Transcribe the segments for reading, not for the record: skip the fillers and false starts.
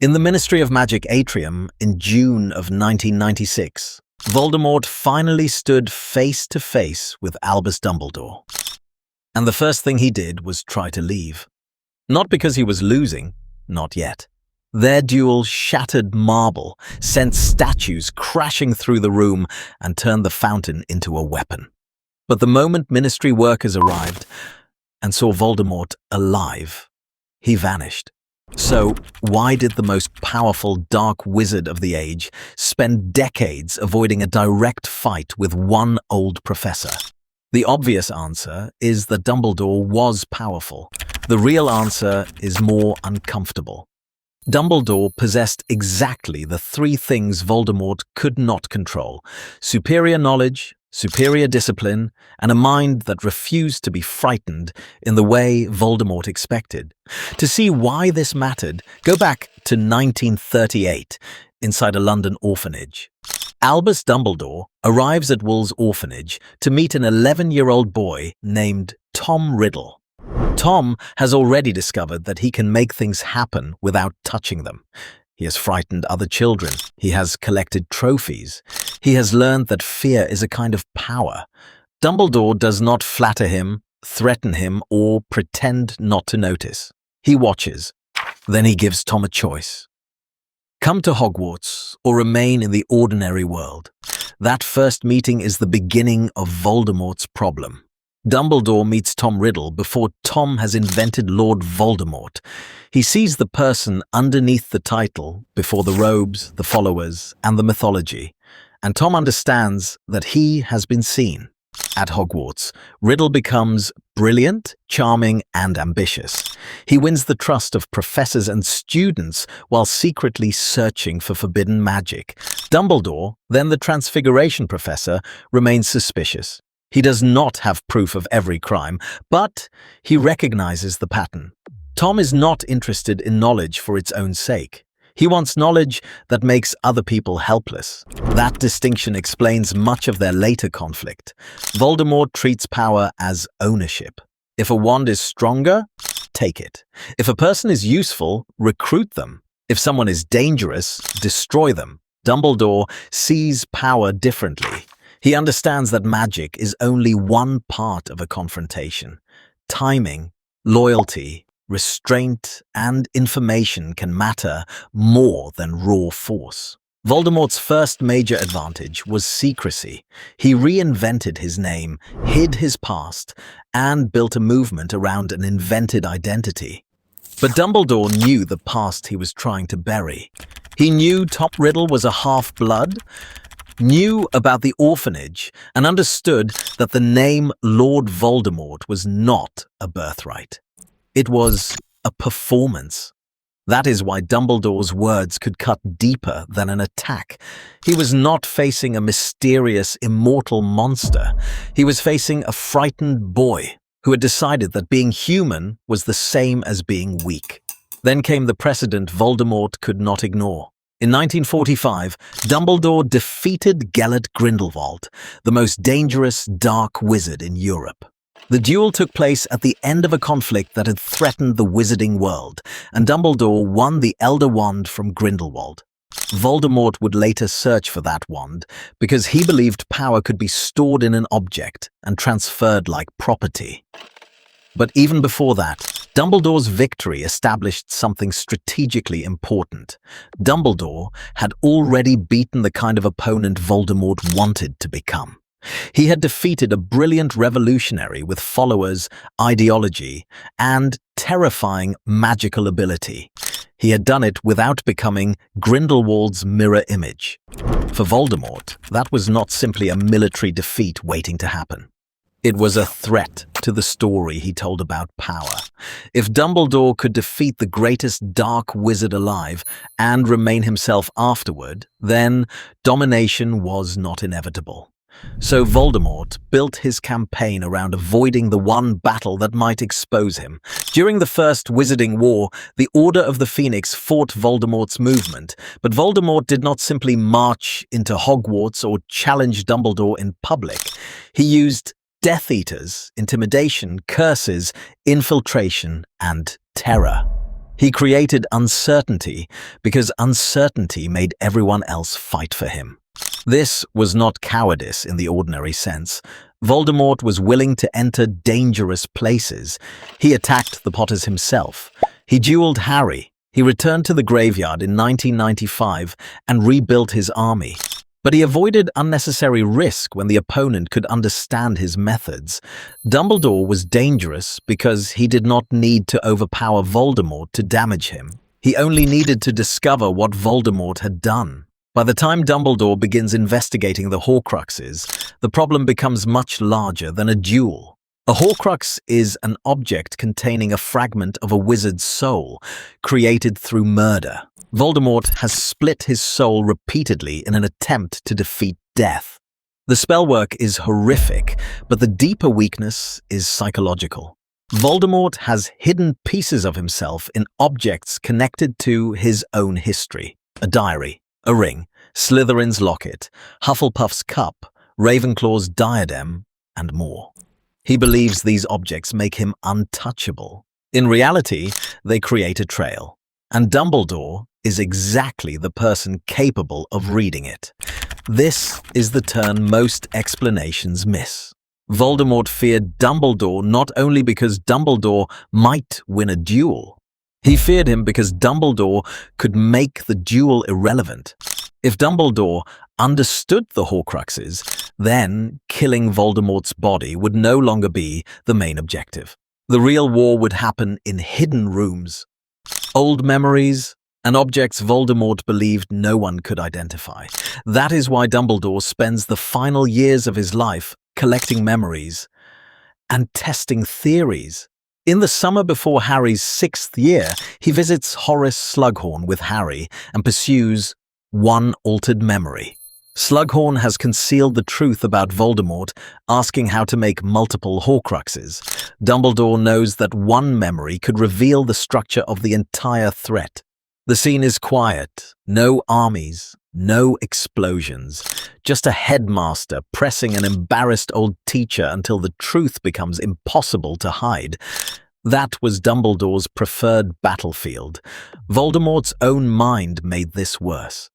In the Ministry of Magic atrium in June of 1996, Voldemort finally stood face to face with Albus Dumbledore. And the first thing he did was try to leave. Not because he was losing, not yet. Their duel shattered marble, sent statues crashing through the room, and turned the fountain into a weapon. But the moment Ministry workers arrived and saw Voldemort alive, he vanished. So, why did the most powerful dark wizard of the age spend decades avoiding a direct fight with one old professor? The obvious answer is that Dumbledore was powerful. The real answer is more uncomfortable. Dumbledore possessed exactly the three things Voldemort could not control: superior knowledge, superior discipline, and a mind that refused to be frightened in the way Voldemort expected. To see why this mattered, go back to 1938, inside a London orphanage. Albus Dumbledore arrives at Wool's orphanage to meet an 11-year-old boy named Tom Riddle. Tom has already discovered that he can make things happen without touching them. He has frightened other children. He has collected trophies. He has learned that fear is a kind of power. Dumbledore does not flatter him, threaten him, or pretend not to notice. He watches. Then he gives Tom a choice. Come to Hogwarts or remain in the ordinary world. That first meeting is the beginning of Voldemort's problem. Dumbledore meets Tom Riddle before Tom has invented Lord Voldemort. He sees the person underneath the title, before the robes, the followers, and the mythology. And Tom understands that he has been seen. At Hogwarts, Riddle becomes brilliant, charming, and ambitious. He wins the trust of professors and students while secretly searching for forbidden magic. Dumbledore, then the Transfiguration Professor, remains suspicious. He does not have proof of every crime, but he recognizes the pattern. Tom is not interested in knowledge for its own sake. He wants knowledge that makes other people helpless. That distinction explains much of their later conflict. Voldemort treats power as ownership. If a wand is stronger, take it. If a person is useful, recruit them. If someone is dangerous, destroy them. Dumbledore sees power differently. He understands that magic is only one part of a confrontation. Timing, loyalty, restraint, and information can matter more than raw force. Voldemort's first major advantage was secrecy. He reinvented his name, hid his past, and built a movement around an invented identity. But Dumbledore knew the past he was trying to bury. He knew Tom Riddle was a half-blood, knew about the orphanage, and understood that the name Lord Voldemort was not a birthright. It was a performance. That is why Dumbledore's words could cut deeper than an attack. He was not facing a mysterious, immortal monster. He was facing a frightened boy who had decided that being human was the same as being weak. Then came the precedent Voldemort could not ignore. In 1945, Dumbledore defeated Gellert Grindelwald, the most dangerous dark wizard in Europe. The duel took place at the end of a conflict that had threatened the wizarding world, and Dumbledore won the Elder Wand from Grindelwald. Voldemort would later search for that wand because he believed power could be stored in an object and transferred like property. But even before that, Dumbledore's victory established something strategically important. Dumbledore had already beaten the kind of opponent Voldemort wanted to become. He had defeated a brilliant revolutionary with followers, ideology, and terrifying magical ability. He had done it without becoming Grindelwald's mirror image. For Voldemort, that was not simply a military defeat waiting to happen. It was a threat to the story he told about power. If Dumbledore could defeat the greatest dark wizard alive and remain himself afterward, then domination was not inevitable. So Voldemort built his campaign around avoiding the one battle that might expose him. During the First Wizarding War, the Order of the Phoenix fought Voldemort's movement, but Voldemort did not simply march into Hogwarts or challenge Dumbledore in public. He used Death Eaters, intimidation, curses, infiltration, and terror. He created uncertainty because uncertainty made everyone else fight for him. This was not cowardice in the ordinary sense. Voldemort was willing to enter dangerous places. He attacked the Potters himself. He dueled Harry. He returned to the graveyard in 1995 and rebuilt his army. But he avoided unnecessary risk when the opponent could understand his methods. Dumbledore was dangerous because he did not need to overpower Voldemort to damage him. He only needed to discover what Voldemort had done. By the time Dumbledore begins investigating the Horcruxes, the problem becomes much larger than a duel. A Horcrux is an object containing a fragment of a wizard's soul, created through murder. Voldemort has split his soul repeatedly in an attempt to defeat death. The spellwork is horrific, but the deeper weakness is psychological. Voldemort has hidden pieces of himself in objects connected to his own history. A diary, a ring, Slytherin's locket, Hufflepuff's cup, Ravenclaw's diadem, and more. He believes these objects make him untouchable. In reality, they create a trail. And Dumbledore is exactly the person capable of reading it. This is the turn most explanations miss. Voldemort feared Dumbledore not only because Dumbledore might win a duel. He feared him because Dumbledore could make the duel irrelevant. If Dumbledore understood the Horcruxes, then killing Voldemort's body would no longer be the main objective. The real war would happen in hidden rooms. Old memories and objects Voldemort believed no one could identify. That is why Dumbledore spends the final years of his life collecting memories and testing theories. In the summer before Harry's 6th year, he visits Horace Slughorn with Harry and pursues one altered memory. Slughorn has concealed the truth about Voldemort, asking how to make multiple Horcruxes. Dumbledore knows that one memory could reveal the structure of the entire threat. The scene is quiet, no armies, no explosions, just a headmaster pressing an embarrassed old teacher until the truth becomes impossible to hide. That was Dumbledore's preferred battlefield. Voldemort's own mind made this worse.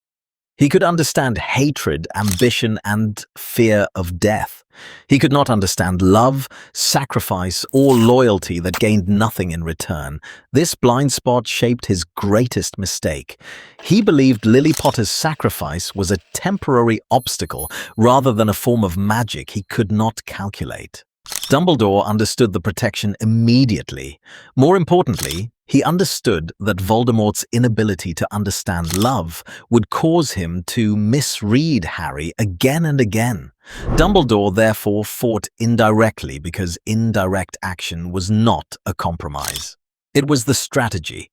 He could understand hatred, ambition, and fear of death. He could not understand love, sacrifice, or loyalty that gained nothing in return. This blind spot shaped his greatest mistake. He believed Lily Potter's sacrifice was a temporary obstacle rather than a form of magic he could not calculate. Dumbledore understood the protection immediately. More importantly, he understood that Voldemort's inability to understand love would cause him to misread Harry again and again. Dumbledore therefore fought indirectly because indirect action was not a compromise. It was the strategy.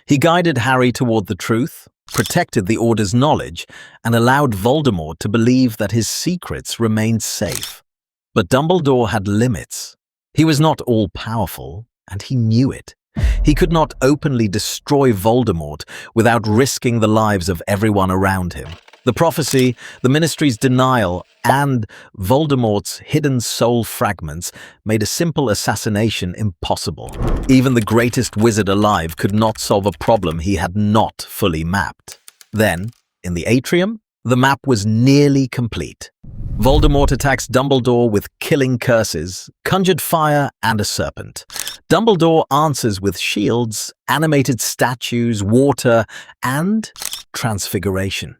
He guided Harry toward the truth, protected the Order's knowledge, and allowed Voldemort to believe that his secrets remained safe. But Dumbledore had limits. He was not all-powerful, and he knew it. He could not openly destroy Voldemort without risking the lives of everyone around him. The prophecy, the Ministry's denial, and Voldemort's hidden soul fragments made a simple assassination impossible. Even the greatest wizard alive could not solve a problem he had not fully mapped. Then, in the atrium, the map was nearly complete. Voldemort attacks Dumbledore with killing curses, conjured fire, and a serpent. Dumbledore answers with shields, animated statues, water, and transfiguration.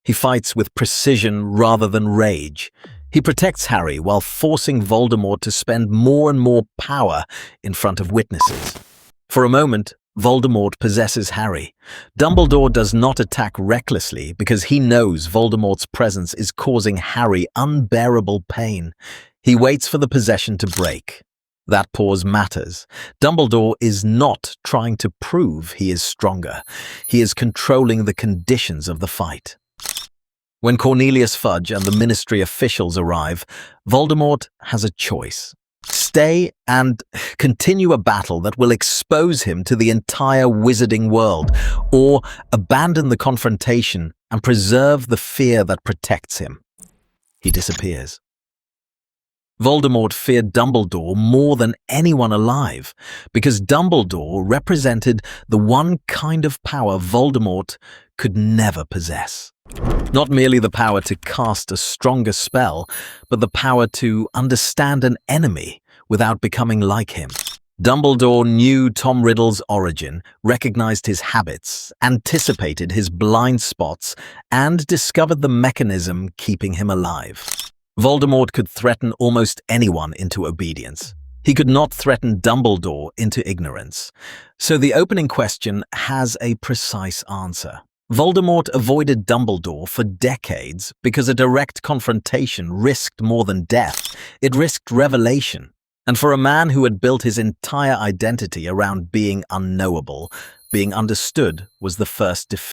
He fights with precision rather than rage. He protects Harry while forcing Voldemort to spend more and more power in front of witnesses. For a moment, Voldemort possesses Harry. Dumbledore does not attack recklessly because he knows Voldemort's presence is causing Harry unbearable pain. He waits for the possession to break. That pause matters. Dumbledore is not trying to prove he is stronger. He is controlling the conditions of the fight. When Cornelius Fudge and the Ministry officials arrive, Voldemort has a choice. Stay and continue a battle that will expose him to the entire wizarding world, or abandon the confrontation and preserve the fear that protects him. He disappears. Voldemort feared Dumbledore more than anyone alive, because Dumbledore represented the one kind of power Voldemort could never possess. Not merely the power to cast a stronger spell, but the power to understand an enemy without becoming like him. Dumbledore knew Tom Riddle's origin, recognized his habits, anticipated his blind spots, and discovered the mechanism keeping him alive. Voldemort could threaten almost anyone into obedience. He could not threaten Dumbledore into ignorance. So the opening question has a precise answer. Voldemort avoided Dumbledore for decades because a direct confrontation risked more than death. It risked revelation. And for a man who had built his entire identity around being unknowable, being understood was the first defeat.